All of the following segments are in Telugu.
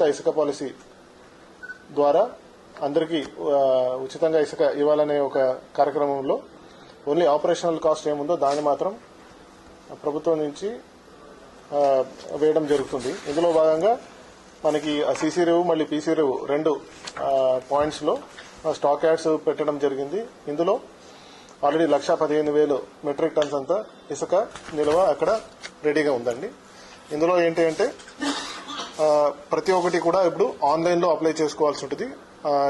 ఇసుక పాలసీ ద్వారా అందరికీ ఉచితంగా ఇసుక ఇవ్వాలనే ఒక కార్యక్రమంలో ఓన్లీ ఆపరేషనల్ కాస్ట్ ఏముందో దాన్ని మాత్రం ప్రభుత్వం నుంచి వేయడం జరుగుతుంది. ఇందులో భాగంగా మనకి సీసీ రేవు మళ్ళీ పీసీ రేవు రెండు పాయింట్స్లో స్టాక్ యార్డ్స్ పెట్టడం జరిగింది. ఇందులో ఆల్రెడీ 1,15,000 మెట్రిక్ టన్స్ అంతా ఇసుక నిల్వ అక్కడ రెడీగా ఉందండి. ఇందులో ఏంటి అంటే ప్రతి ఒక్కటి కూడా ఇప్పుడు ఆన్లైన్లో అప్లై చేసుకోవాల్సి ఉంటుంది.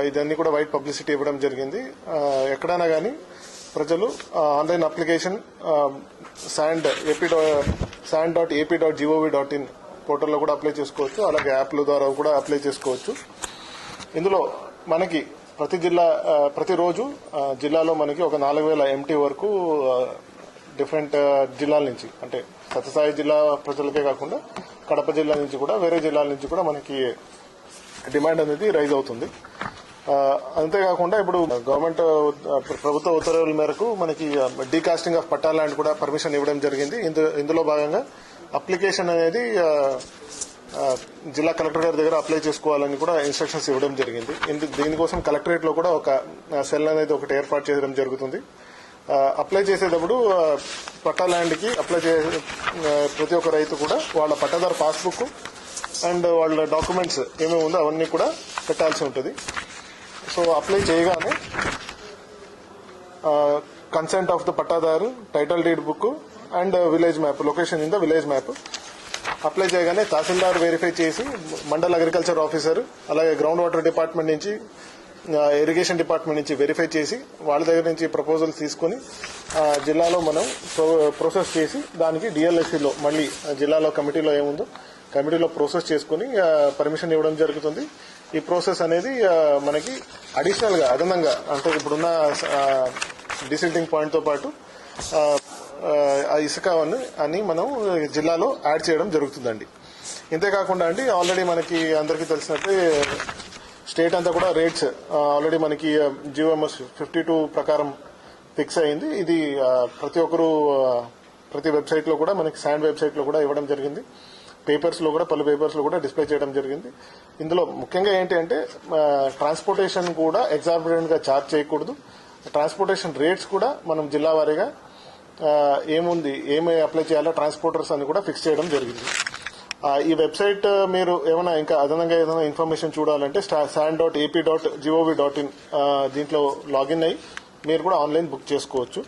ఇదన్నీ కూడా వైట్ పబ్లిసిటీ ఇవ్వడం జరిగింది. ఎక్కడైనా కానీ ప్రజలు ఆన్లైన్ అప్లికేషన్ sand.ap.gov.in పోర్టల్లో కూడా అప్లై చేసుకోవచ్చు. అలాగే యాప్ల ద్వారా కూడా అప్లై చేసుకోవచ్చు. ఇందులో మనకి ప్రతిరోజు జిల్లాలో మనకి ఒక 4,000 MT వరకు డిఫరెంట్ జిల్లాల నుంచి, అంటే సత్యసాయి జిల్లా ప్రజలకే కాకుండా కడప జిల్లా నుంచి కూడా వేరే జిల్లాల నుంచి కూడా మనకి డిమాండ్ అనేది రైజ్ అవుతుంది. అంతేకాకుండా ఇప్పుడు గవర్నమెంట్ ప్రభుత్వ ఉత్తర్వుల మేరకు మనకి డీకాస్టింగ్ ఆఫ్ పట్టా ల్యాండ్ కూడా పర్మిషన్ ఇవ్వడం జరిగింది. ఇందులో భాగంగా అప్లికేషన్ అనేది జిల్లా కలెక్టర్ గారి దగ్గర అప్లై చేసుకోవాలని కూడా ఇన్స్ట్రక్షన్స్ ఇవ్వడం జరిగింది. దీనికోసం కలెక్టరేట్ లో కూడా ఒక సెల్ అనేది ఒకటి ఏర్పాటు చేయడం జరుగుతుంది. అప్లై చేసేటప్పుడు పట్టా ల్యాండ్ కి అప్లై చేసే ప్రతి ఒక్క రైతు కూడా వాళ్ళ పట్టాదారు పాస్బుక్ అండ్ వాళ్ళ డాక్యుమెంట్స్ ఏమేమి ఉందో అవన్నీ కూడా పెట్టాల్సి ఉంటుంది. సో అప్లై చేయగానే కన్సెంట్ ఆఫ్ ద పట్టాదారు, title deed book and village map, location in the village map apply చేయగానే తహసీల్దార్ వెరిఫై చేసి మండల్ అగ్రికల్చర్ ఆఫీసర్ అలాగే గ్రౌండ్ వాటర్ డిపార్ట్మెంట్ నుంచి ఇరిగేషన్ డిపార్ట్మెంట్ నుంచి వెరిఫై చేసి వాళ్ళ దగ్గర నుంచి ప్రపోజల్స్ తీసుకుని జిల్లాలో మనం ప్రాసెస్ చేసి దానికి డిఎల్ఎస్సిలో మళ్ళీ జిల్లాలో కమిటీలో ఏముందో కమిటీలో ప్రాసెస్ చేసుకుని పర్మిషన్ ఇవ్వడం జరుగుతుంది. ఈ ప్రాసెస్ అనేది మనకి అడిషనల్ గా అదనంగా అంటే ఇప్పుడున్న డిసిల్టింగ్ పాయింట్ తో పాటు ఇసుక అని మనం జిల్లాలో యాడ్ చేయడం జరుగుతుందండి. ఇంతేకాకుండా అండి ఆల్రెడీ మనకి అందరికీ తెలిసినట్టే స్టేట్ అంతా కూడా రేట్స్ ఆల్రెడీ మనకి జియోఎంఎస్ 52 ప్రకారం ఫిక్స్ అయింది. ఇది ప్రతి ఒక్కరు ప్రతి వెబ్సైట్ లో కూడా మనకి శాండ్ వెబ్సైట్ లో కూడా ఇవ్వడం జరిగింది. పేపర్స్ లో కూడా పలు పేపర్స్ లో కూడా డిస్ప్లే చేయడం జరిగింది. ఇందులో ముఖ్యంగా ఏంటి అంటే ట్రాన్స్పోర్టేషన్ కూడా ఎగ్జార్బిటెంట్ గా ఛార్జ్ చేయకూడదు. ట్రాన్స్పోర్టేషన్ రేట్స్ కూడా మనం జిల్లా వారీగా ఏమి అప్లై చేయాలో ట్రాన్స్పోర్టర్స్ అని కూడా ఫిక్స్ చేయడం జరిగింది. ఈ వెబ్సైట్ మీరు ఏమైనా ఇంకా అదనంగా ఏదైనా ఇన్ఫర్మేషన్ చూడాలంటే sand.ap.gov.in దీంట్లో లాగిన్ అయ్యి మీరు కూడా ఆన్లైన్ బుక్ చేసుకోవచ్చు.